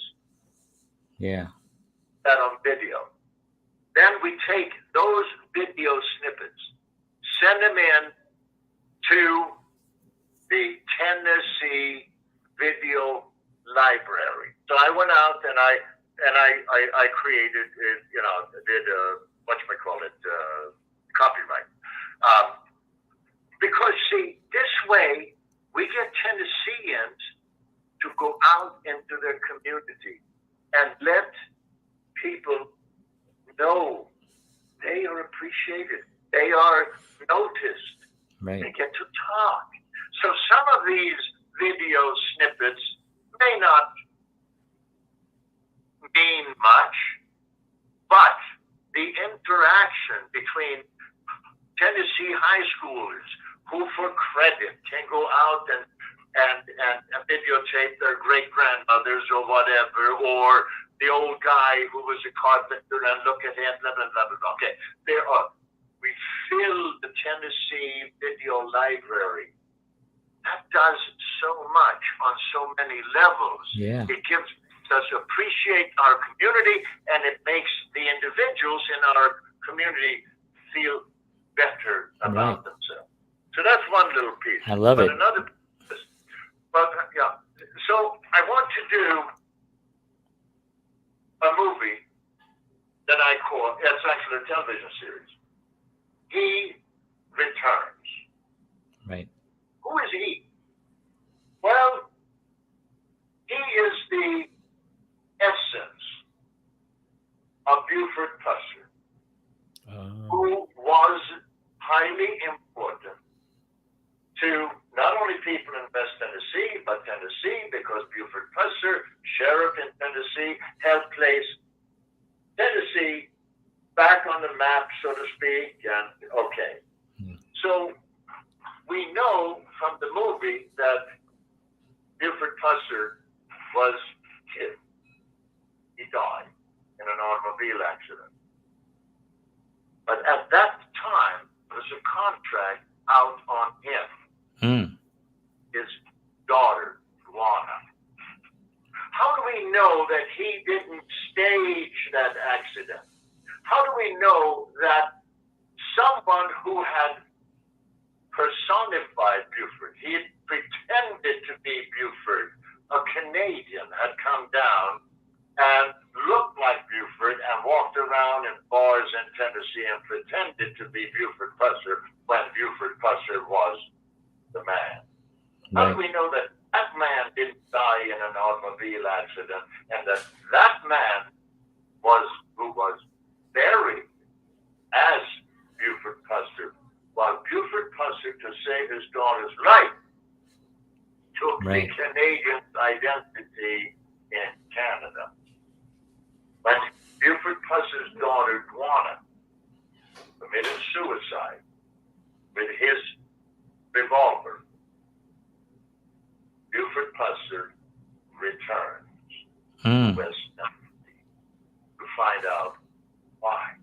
Yeah. That on video. Then we take those video snippets, send them in to the Tennessee Video Library. So I went out and I created, did copyright. Because see, this way we get Tennesseans to go out into their community and let people know they are appreciated. They are noticed. Right. They get to talk. So some of these video snippets may not mean much, but the interaction between Tennessee high schoolers who for credit can go out and videotape their great-grandmothers or whatever, or the old guy who was a carpenter and look at him, blah, blah, blah, blah. Okay, we fill the Tennessee video library. That does so much on so many levels. Yeah. It gives us appreciate our community, and it makes the individuals in our community feel better about themselves. So that's one little piece. I love it. Another piece, yeah. So I want to do a movie that I call, it's actually a television series. He Returns. Right. Who is he? Well, he is the essence of Buford Pusser, who was highly important to not only people in West Tennessee, but Tennessee, because Buford Pusser, sheriff in Tennessee, helped place Tennessee back on the map, so to speak, and okay. So we know from the movie that Buford Pusser was killed. He died in an automobile accident. But at that time, there was a contract out on him. His daughter, Luana. How do we know that he didn't stage that accident? How do we know that someone who had personified Buford, he had pretended to be Buford, a Canadian, had come down and looked like Buford and walked around in bars in Tennessee and pretended to be Buford Pusser when Buford Pusser was the man? How do we know that that man didn't die in an automobile accident, and that that man was who was buried as Buford Pusser, while Buford Pusser, to save his daughter's life, took the Canadian identity in Canada? When Buford Pusser's daughter, Luana, committed suicide with his revolver, Buford Pusser returns to West Tennessee to find out why.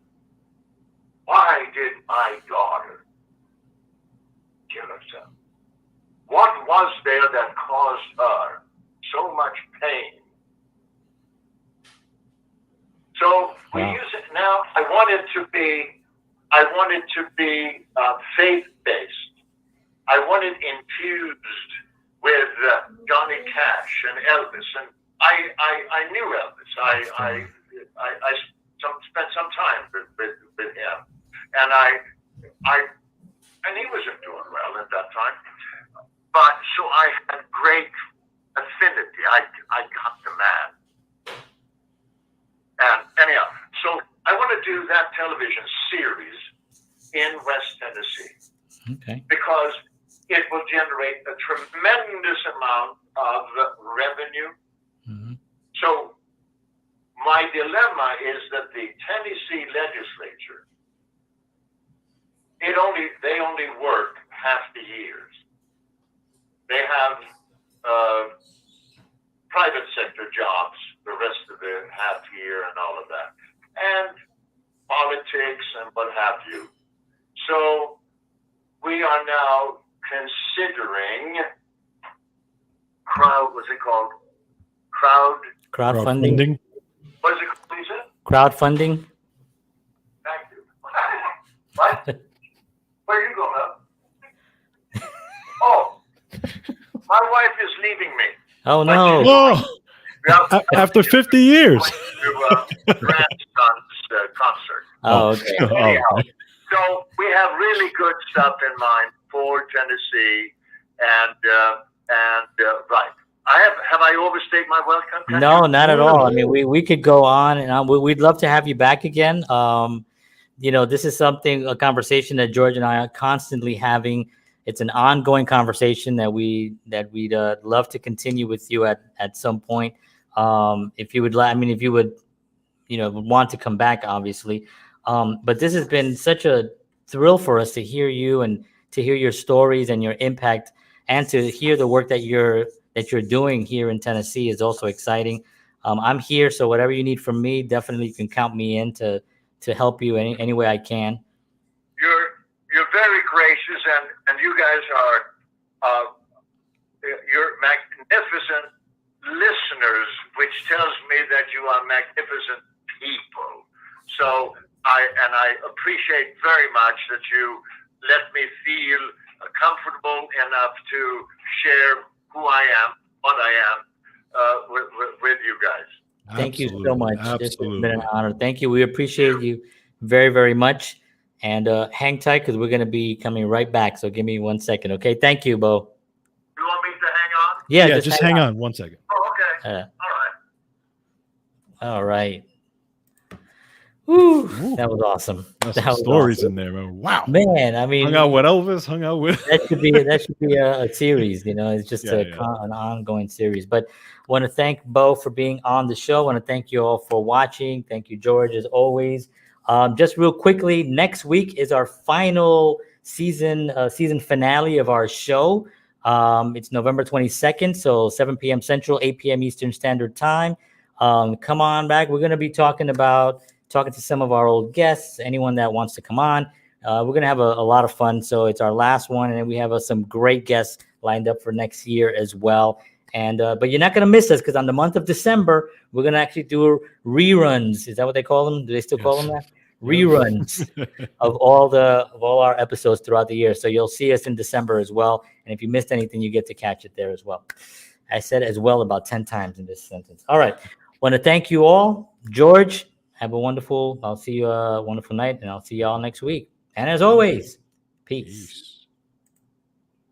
Why did my daughter kill herself? What was there that caused her so much pain? So we use it now. I want it to be faith-based. I want it infused with Johnny Cash and Elvis, and I knew Elvis. I spent some time with him, and he wasn't doing well at that time. But so I had great affinity. I got the man, and anyhow, so I want to do that television series in West Tennessee, because it will generate a tremendous amount of revenue. So my dilemma is that the Tennessee legislature, they only work half the years. They have private sector jobs the rest of the half year and all of that, and politics and what have you. So we are now considering crowdfunding. What is it called, Lisa? Crowdfunding. Thank you. What? Where are you going up? Oh, my wife is leaving me. Oh no! Whoa. After 50 years. To grandson's concert. Oh, okay. Anyhow, so we have really good stuff in mind for Tennessee, and right. Have I overstayed my welcome? No, not at all. I mean, we could go on, and we'd love to have you back again. This is a conversation that George and I are constantly having. It's an ongoing conversation that we'd love to continue with you at some point. If you would want to come back, obviously. But this has been such a thrill for us to hear you and to hear your stories and your impact, and to hear the work that you're doing here in Tennessee is also exciting. I'm here, so whatever you need from me, definitely you can count me in to help you any way I can. You're very gracious, and you guys are you're magnificent listeners, which tells me that you are magnificent people. So I appreciate very much that you let me feel comfortable enough to share who I am, what I am, with you guys. Thank you so much. It's Absolutely. been an honor. Thank you. We appreciate you very, very much. And hang tight, because we're going to be coming right back. So give me 1 second, okay? Thank you, Bo. You want me to hang on? Yeah, just hang on 1 second. Oh, okay. All right. All right. Woo, Ooh. that was awesome. That's That some was stories awesome. in there, man. Wow. Man, I mean, Hung out with Elvis, hung out with that should be a series, you know. It's just an ongoing series. But I want to thank Bo for being on the show. I want to thank you all for watching. Thank you, George, as always. Just real quickly, next week is our final season finale of our show. It's November 22nd, so 7 p.m. Central, 8 p.m. Eastern Standard Time. Come on back. We're going to be talking to some of our old guests, anyone that wants to come on. We're going to have a lot of fun. So it's our last one, and then we have some great guests lined up for next year as well. And but you're not going to miss us, because on the month of December, we're going to actually do reruns. Is that what they call them? Do they still call them that? Reruns of all our episodes throughout the year. So you'll see us in December as well. And if you missed anything, you get to catch it there as well. I said as well about 10 times in this sentence. All right. Want to thank you all. George, I'll see you a wonderful night, and I'll see you all next week. And as always, peace.